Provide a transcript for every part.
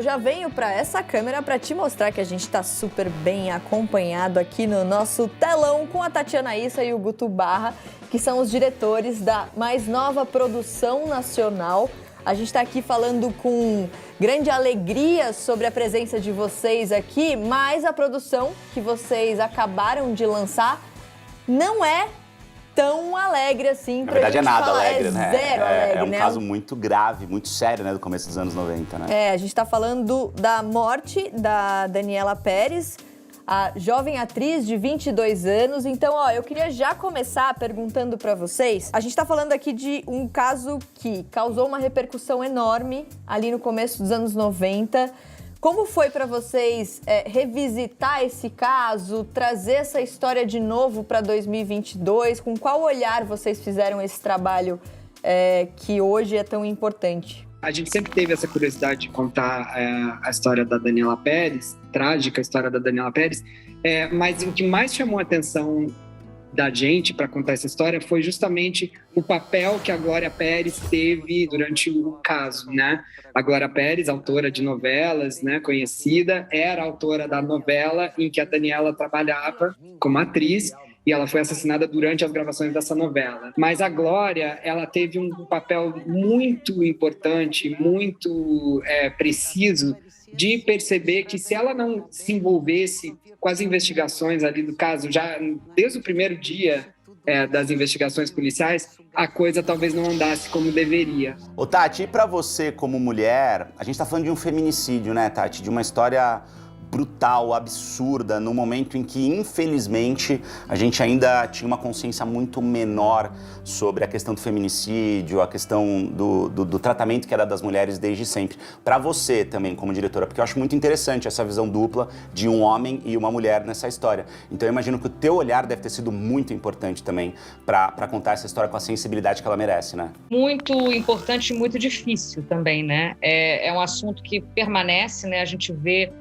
Eu já venho para essa câmera para te mostrar que a gente está super bem acompanhado aqui no nosso telão com a Tatiana Issa e o Guto Barra, que são os diretores da mais nova produção nacional. A gente está aqui falando com grande alegria sobre a presença de vocês aqui, mas a produção que vocês acabaram de lançar não é tão alegre assim. Na verdade é nada falar. alegre, né? Zero alegre, é um né? caso muito grave, muito sério, né? Do começo dos anos 90, né? A gente está falando da morte da Daniela Pérez, a jovem atriz de 22 anos. Então, eu queria já começar perguntando para vocês. A gente está falando aqui de um caso que causou uma repercussão enorme ali no começo dos anos 90. Como foi para vocês revisitar esse caso, trazer essa história de novo para 2022? Com qual olhar vocês fizeram esse trabalho que hoje é tão importante? A gente sempre teve essa curiosidade de contar a história da Daniela Pérez, trágica história da Daniela Pérez, mas o que mais chamou a atenção da gente para contar essa história foi justamente o papel que a Glória Pérez teve durante o caso, né? A Glória Pérez, autora de novelas, né, conhecida, era autora da novela em que a Daniela trabalhava como atriz, e ela foi assassinada durante as gravações dessa novela. Mas a Glória, ela teve um papel muito importante, muito preciso, de perceber que se ela não se envolvesse com as investigações ali do caso, já desde o primeiro dia das investigações policiais, a coisa talvez não andasse como deveria. Ô Tati, e pra você como mulher, a gente tá falando de um feminicídio, né, Tati? De uma história brutal, absurda, no momento em que, infelizmente, a gente ainda tinha uma consciência muito menor sobre a questão do feminicídio, a questão do tratamento que era das mulheres desde sempre. Para você também, como diretora, porque eu acho muito interessante essa visão dupla de um homem e uma mulher nessa história. Então eu imagino que o teu olhar deve ter sido muito importante também para contar essa história com a sensibilidade que ela merece, né? Muito importante e muito difícil também, né? É um assunto que permanece, né? A gente vê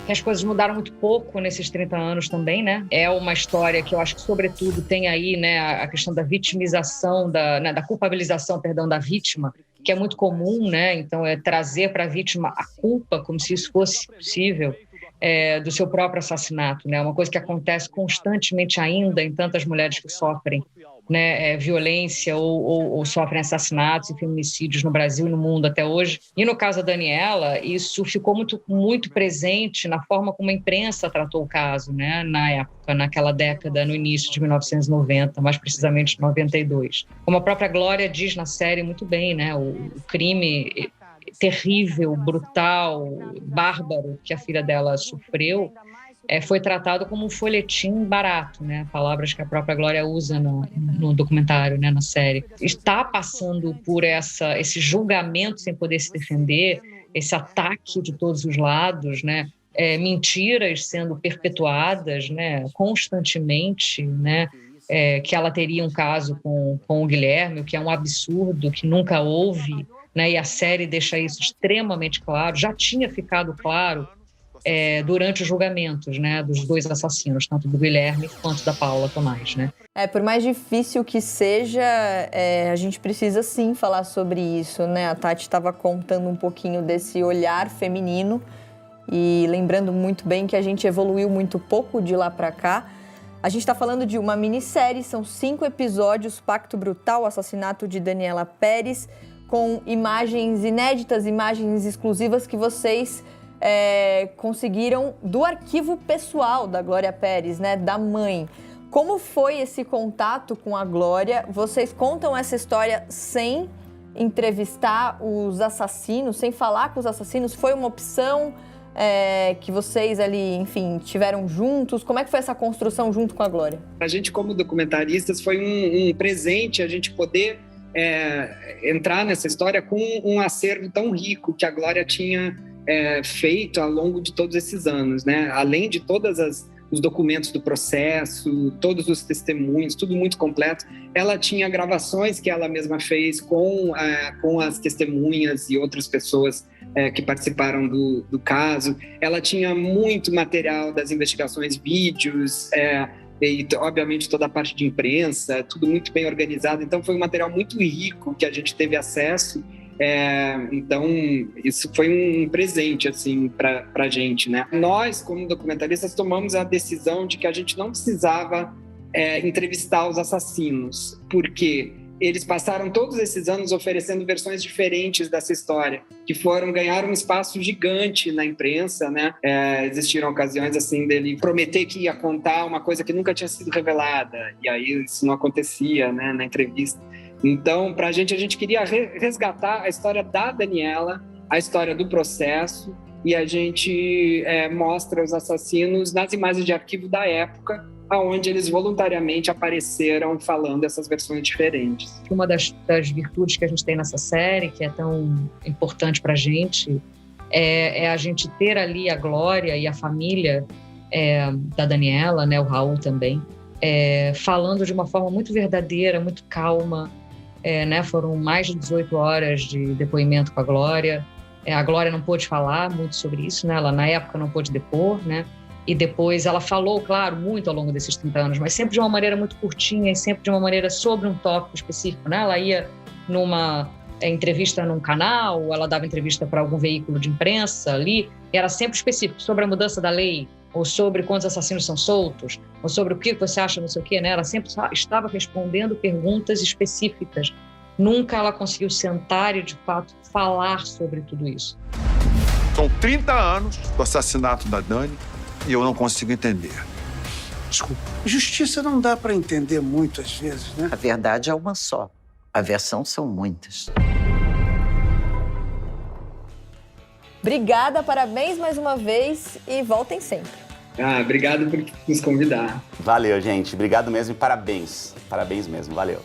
que as coisas mudaram muito pouco nesses 30 anos também, né? É uma história que eu acho que, sobretudo, tem aí, né, a questão da vitimização, da culpabilização, perdão, da vítima, que é muito comum, né? Então, trazer para a vítima a culpa, como se isso fosse possível, do seu próprio assassinato, né? Uma coisa que acontece constantemente ainda em tantas mulheres que sofrem, né, violência ou sofrem assassinatos e feminicídios no Brasil e no mundo até hoje. E no caso da Daniela, isso ficou muito, muito presente na forma como a imprensa tratou o caso, né, na época, naquela década, no início de 1990, mais precisamente 92. Como a própria Glória diz na série muito bem, né, o crime terrível, brutal, bárbaro que a filha dela sofreu, foi tratado como um folhetim barato, né? Palavras que a própria Glória usa no documentário, né? Na série. Está passando por esse julgamento sem poder se defender, esse ataque de todos os lados, né? Mentiras sendo perpetuadas, né? Constantemente, né? Que ela teria um caso com o Guilherme, o que é um absurdo, que nunca houve, né? E a série deixa isso extremamente claro. Já tinha ficado claro durante os julgamentos, né, dos dois assassinos, tanto do Guilherme quanto da Paula Tomás, né? Por mais difícil que seja, a gente precisa sim falar sobre isso, né? A Tati estava contando um pouquinho desse olhar feminino e lembrando muito bem que a gente evoluiu muito pouco de lá para cá. A gente está falando de uma minissérie, são 5 episódios, Pacto Brutal, assassinato de Daniela Pérez, com imagens inéditas, imagens exclusivas que vocês conseguiram do arquivo pessoal da Glória Pérez, né, da mãe. Como foi esse contato com a Glória? Vocês contam essa história sem entrevistar os assassinos, sem falar com os assassinos? Foi uma opção que vocês ali, enfim, tiveram juntos? Como é que foi essa construção junto com a Glória? A gente, como documentaristas, foi um presente a gente poder entrar nessa história com um acervo tão rico que a Glória tinha feito ao longo de todos esses anos, né? Além de todos os documentos do processo, todos os testemunhos, tudo muito completo, ela tinha gravações que ela mesma fez com as testemunhas e outras pessoas que participaram do caso. Ela tinha muito material das investigações, vídeos, e obviamente toda a parte de imprensa, tudo muito bem organizado. Então foi um material muito rico que a gente teve acesso Então, isso foi um presente, assim, pra gente, né? Nós, como documentaristas, tomamos a decisão de que a gente não precisava entrevistar os assassinos, porque eles passaram todos esses anos oferecendo versões diferentes dessa história, que ganharam um espaço gigante na imprensa, né? Existiram ocasiões, assim, dele prometer que ia contar uma coisa que nunca tinha sido revelada, e aí isso não acontecia, né, na entrevista. Então, pra gente, a gente queria resgatar a história da Daniela, a história do processo, e a gente mostra os assassinos nas imagens de arquivo da época, onde eles voluntariamente apareceram falando essas versões diferentes. Uma das virtudes que a gente tem nessa série, que é tão importante para a gente, é a gente ter ali a Glória e a família da Daniela, né, o Raul também, falando de uma forma muito verdadeira, muito calma. Né, foram mais de 18 horas de depoimento com a Glória. A Glória não pôde falar muito sobre isso, né? Ela, na época, não pôde depor, né? E depois ela falou, claro, muito ao longo desses 30 anos, mas sempre de uma maneira muito curtinha e sempre de uma maneira sobre um tópico específico, né? Ela ia numa entrevista num canal, ela dava entrevista para algum veículo de imprensa ali, e era sempre específico, sobre a mudança da lei, ou sobre quantos assassinos são soltos, ou sobre o que você acha, não sei o quê, né? Ela sempre estava respondendo perguntas específicas. Nunca ela conseguiu sentar e, de fato, falar sobre tudo isso. São 30 anos do assassinato da Dani, e eu não consigo entender. Desculpa. Justiça não dá para entender muito às vezes, né? A verdade é uma só. A versão são muitas. Obrigada, parabéns mais uma vez e voltem sempre. Obrigado por nos convidar. Valeu, gente. Obrigado mesmo e parabéns. Parabéns mesmo. Valeu.